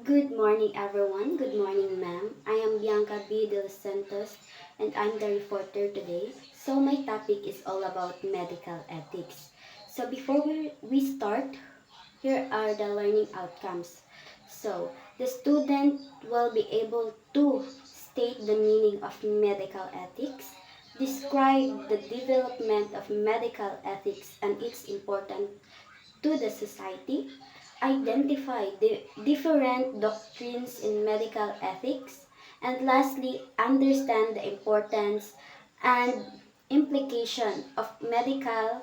Good morning, everyone. Good morning, ma'am. I am Bianca B. De Los Santos, and I'm the reporter today. So my topic is all about medical ethics. So before we start, here are the learning outcomes. So the student will be able to state the meaning of medical ethics, describe the development of medical ethics and its importance to the society, identify the different doctrines in medical ethics, and lastly, understand the importance and implication of medical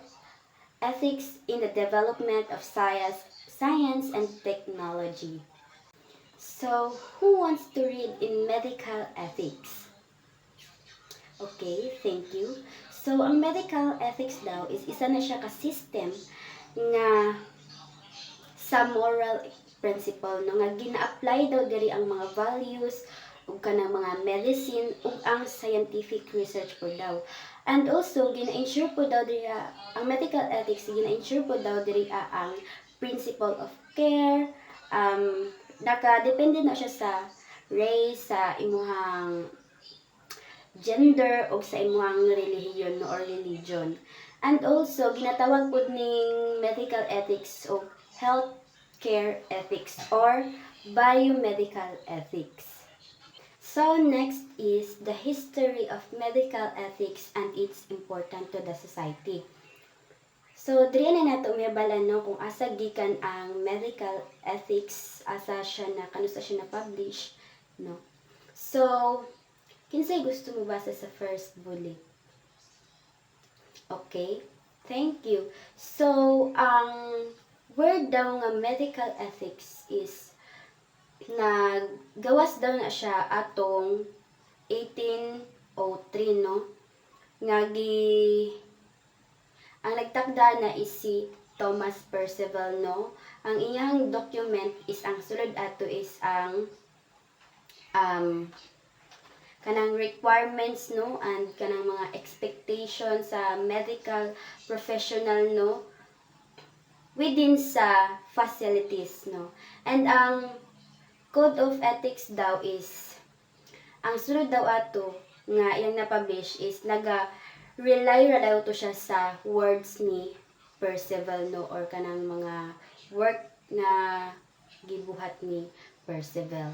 ethics in the development of science and technology. So, who wants to read in medical ethics? Okay, thank you. So, ang medical ethics daw is isa na siya ka system nga sa moral principle no nga gina-apply daw diri ang mga values ug kanang mga medicine ug ang scientific research po daw. And also gina-ensure po daw diri ang medical ethics gina-ensure po daw diri ang principle of care nakadepende na siya sa race, sa imuhang gender o sa imuhang relihiyon or religion. And also, ginatawag po ning medical ethics o health care ethics or biomedical ethics. So next is the history of medical ethics and its importance to the society. So diri na nato umibalan no kung asa gikan ang medical ethics, asa siya na kanusa siya na publish no. So kinsay gusto mo basa sa first bullet? Okay, thank you. So ang word daw nga medical ethics is naggawas daw na siya atong 1803 no nga ang nagtakda na is si Thomas Percival no. Ang iyang document is ang sulod ato is ang kanang requirements no and kanang mga expectations sa medical professional no within sa facilities no. And ang code of ethics daw is ang sulod daw ato nga iyang na-publish is rely ra daw to siya sa words ni Percival no or kanang mga work na gibuhat ni Percival.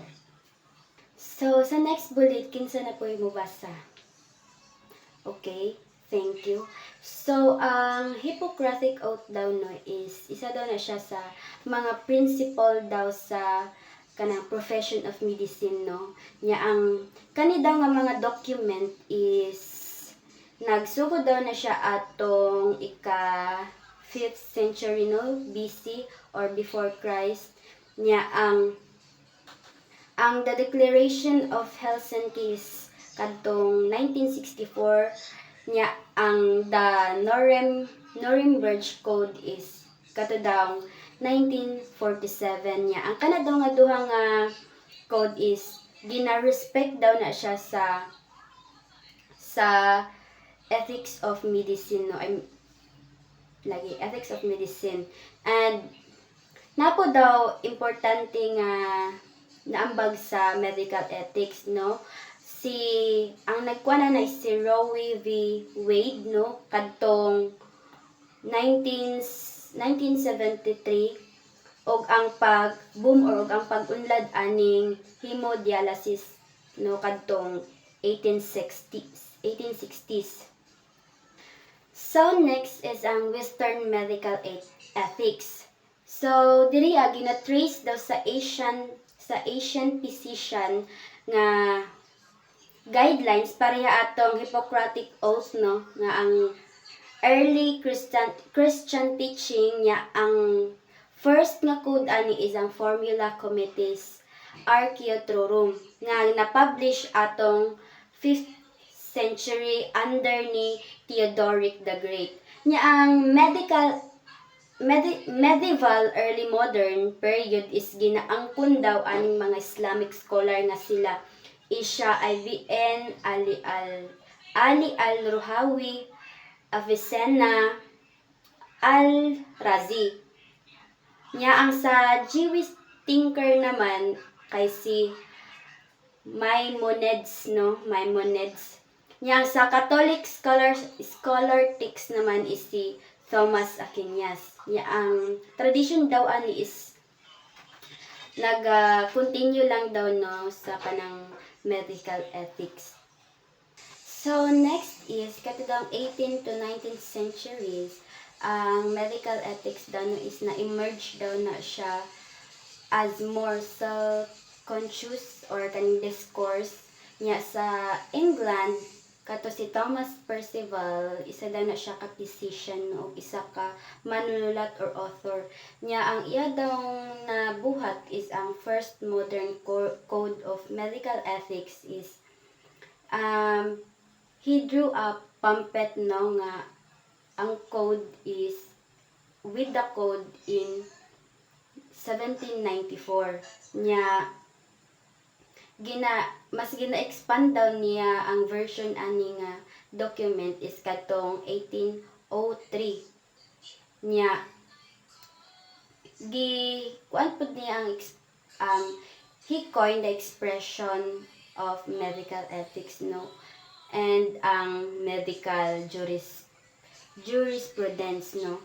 So sa next bullet kinsa na po mo basa? Okay, thank you. So ang Hippocratic Oath daw no is isa daw na siya sa mga principle daw sa kanang profession of medicine no. Nya ang kani daw nga mga document is nagsugod daw na siya atong ika 5th century no BC or before Christ. Nya ang the Declaration of Helsinki is kadtong 1964 nya ang the Nuremberg Code is katudang 1947 nya ang kana daw nga duha nga code is gina-respect daw na siya sa ethics of medicine no ethics of medicine and napo daw importante nga naambag sa medical ethics no ang nagkuana na si Roe v. Wade no kadtong 1973 og ang pag-boom or ang pag-unlad aning hemodialysis no kadtong 1860s. So next is ang Western medical ethics. So diri gina-trace daw sa Asian physician nga guidelines pareha atong Hippocratic Oath no nga ang early Christian teaching nya ang first nga code ani is ang Formula Committees Archaeotorum nga na-publish atong 5th century under ni Theodoric the Great. Nya ang medieval early modern period is ginaangkon daw aning mga Islamic scholar nga sila Isha Ibn Ali al-Ruhawi, Avicenna, Al-Razi. Nya ang sa Jewish thinker naman kay si Maimonides, no? Maimonides. Yang sa Catholic scholar text naman is si Thomas Aquinas. Ang tradition daw ani is continue lang daw no sa kanang medical ethics. So next is katudang 18th to 19th centuries, ang medical ethics daw no is na-emerge daw na siya as more self-conscious or kaning discourse niya sa England. Kato si Thomas Percival, isa daw na siya ka physician o isa ka manunulat or author. Niya ang iya daw na buhat is ang first modern code of medical ethics is he drew a pamphlet no nga ang code is with the code in 1794 niya mas gina-expand daw niya ang version ani nga document is katong 1803 niya kuan pud niya ang he coined the expression of medical ethics no and ang medical jurisprudence no.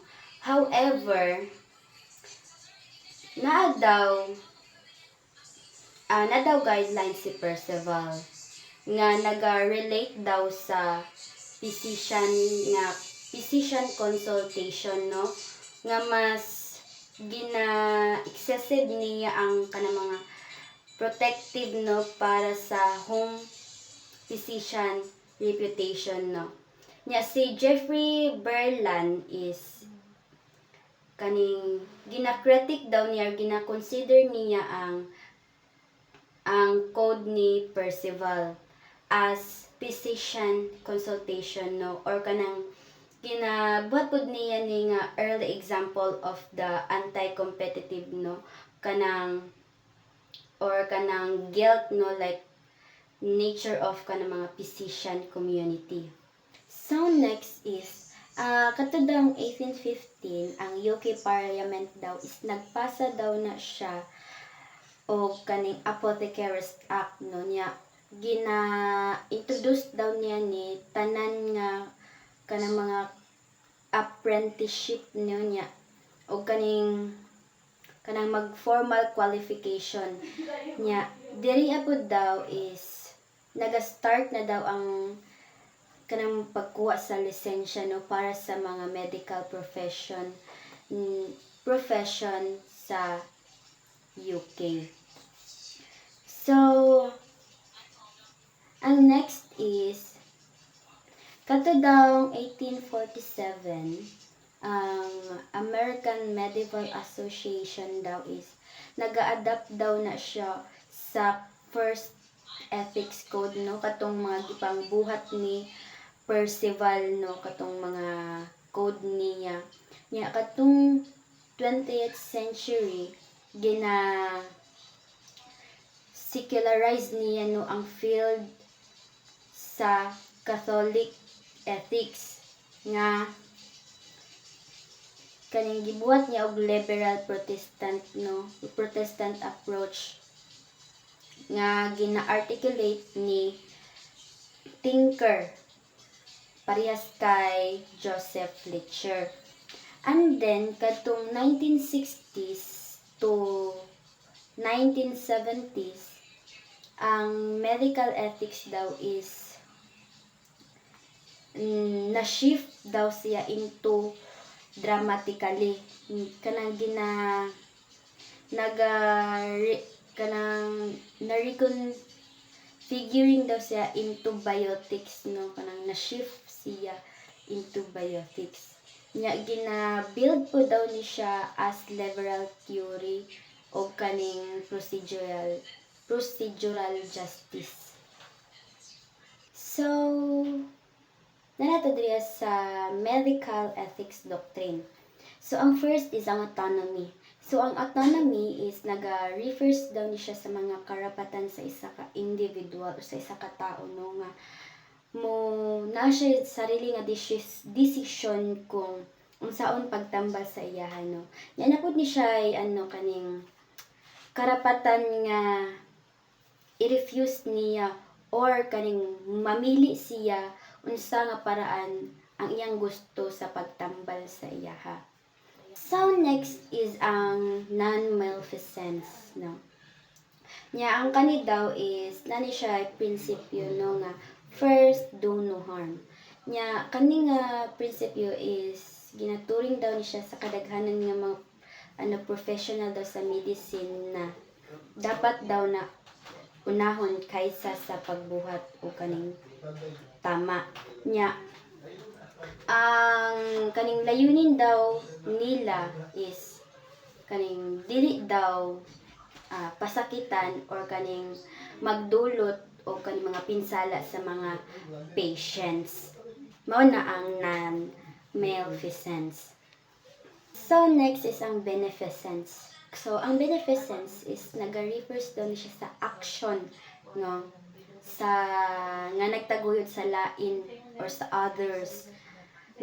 However, na daw guidelines si Percival nga naga-relate daw sa physician consultation no nga mas excessive niya ang kanang mga protective no para sa home physician reputation no. Nya si Jeffrey Berland is kaning gina-critic daw niya, gina-consider niya ang code ni Percival as physician consultation no or kanang ginabuhat pud niya ni nga early example of the anti-competitive no kanang guilt no like nature of kanang mga physician community. So next is katudang 1815 ang UK Parliament daw is nagpasa daw na siya o kaning Apothecaries Act no niya introduce daw niya ni tanan nga kanang mga apprenticeship niya o kanang mag formal qualification niya diri apod daw is naga-start na daw ang kanang pagkuha sa lisensya no para sa mga medical profession sa UK. So, ang next is katudang 1847 ang American Medical Association daw is naga-adapt daw na siya sa first ethics code no katong mga gipangbuhat ni Percival no katong mga code niya katong 20th century secularize niya no ang field sa Catholic ethics nga kaning gibuhat niya og liberal Protestant approach nga gina-articulate ni Tinker parehas kay Joseph Fletcher. And then katong 1960s to 1970s ang medical ethics daw is na-shift daw siya into dramatically kanang na-reconfiguring daw siya into biotics no kanang na-shift siya into biotics nya gina-build po daw ni siya as liberal theory o kaning procedural justice. So nanato diriya sa medical ethics doctrine. So ang first is ang autonomy. So ang autonomy is refers daw ni siya sa mga karapatan sa isa ka individual o sa isa ka tao no nga na siya sarili nga decision kung unsaon pagtambal sa iyahan no. Yan na pud ni siya kaning karapatan nga i-refuse niya or kaning mamili siya unsa nga paraan ang iyang gusto sa pagtambal sa iyaha. So next is ang non-maleficence, no. Nya ang kani daw is nani siya prinsipyo no nga first do no harm. Nya kani nga prinsipyo is ginaturing daw ni siya sa kadaghanan nga mga professional daw sa medicine na dapat daw na unahon kaysa sa pagbuhat o kaning tama. Nya ang kaning layunin daw nila is kaning dili daw pasakitan or kaning magdulot o kaning mga pinsala sa mga patients. Mao na ang non-maleficence. So next is ang beneficence. So ang beneficence is naga-refers daw siya sa action, no, sa nga nagtaguyod sa lain or sa others.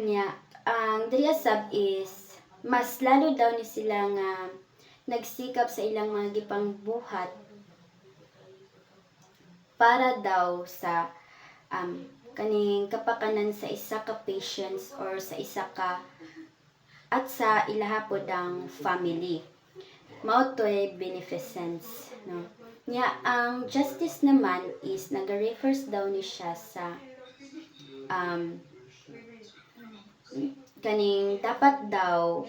Nya ang diriya sab is mas lalo daw ni sila nga nagsikap sa ilang mga gipangbuhat para daw sa kaning kapakanan sa isa ka patients or sa isa ka at sa ilaha pod ang family. Mao to'y beneficence, no. Nya ang justice naman is naga-refers daw ni siya sa kaning dapat daw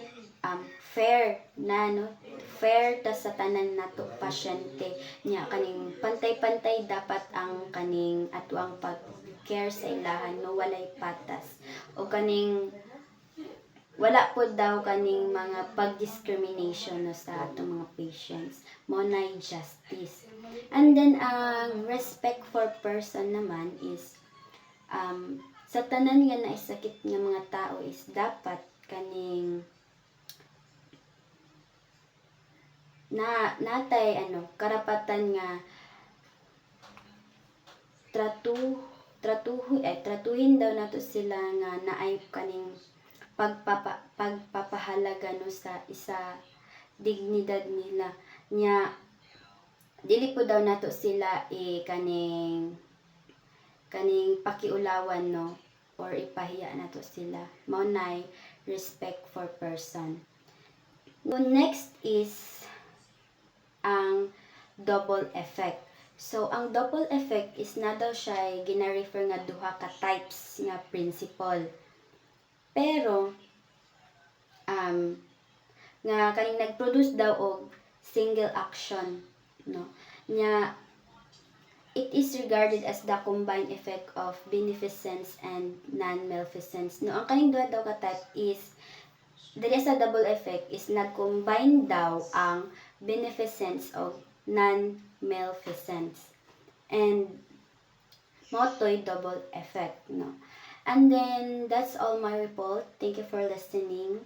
fair na, no, fair ta sa tanan nato pasyente. Nya kaning pantay-pantay dapat ang kaning atuang pag-care sa ilahan, no, walay patas o kaning wala po daw kaning mga pag-discrimination no, sa atong mga patients. Mo nay justice. And then ang respect for person naman is sa tanan nga naisakit nga mga tao is dapat kaning natay karapatan nga tratuhin daw nato sila nga naay kaning pagpapahalaga no sa isa dignidad nila. Nya dili po daw nato sila kaning pakiulawan, no, or ipahiya nato sila. Mao nay respect for person. No, next is ang double effect. So ang double effect is na daw siya gina-refer nga duha ka types nga principle. Pero nga kaning nag-produce daw og single action, no. Nya it is regarded as the combined effect of beneficence and non-maleficence. No, ang kaning duha daw ka type is dili sa double effect is nag-combine daw ang beneficence of non-maleficence. And mo to'y double effect, no. And then that's all my report. Thank you for listening.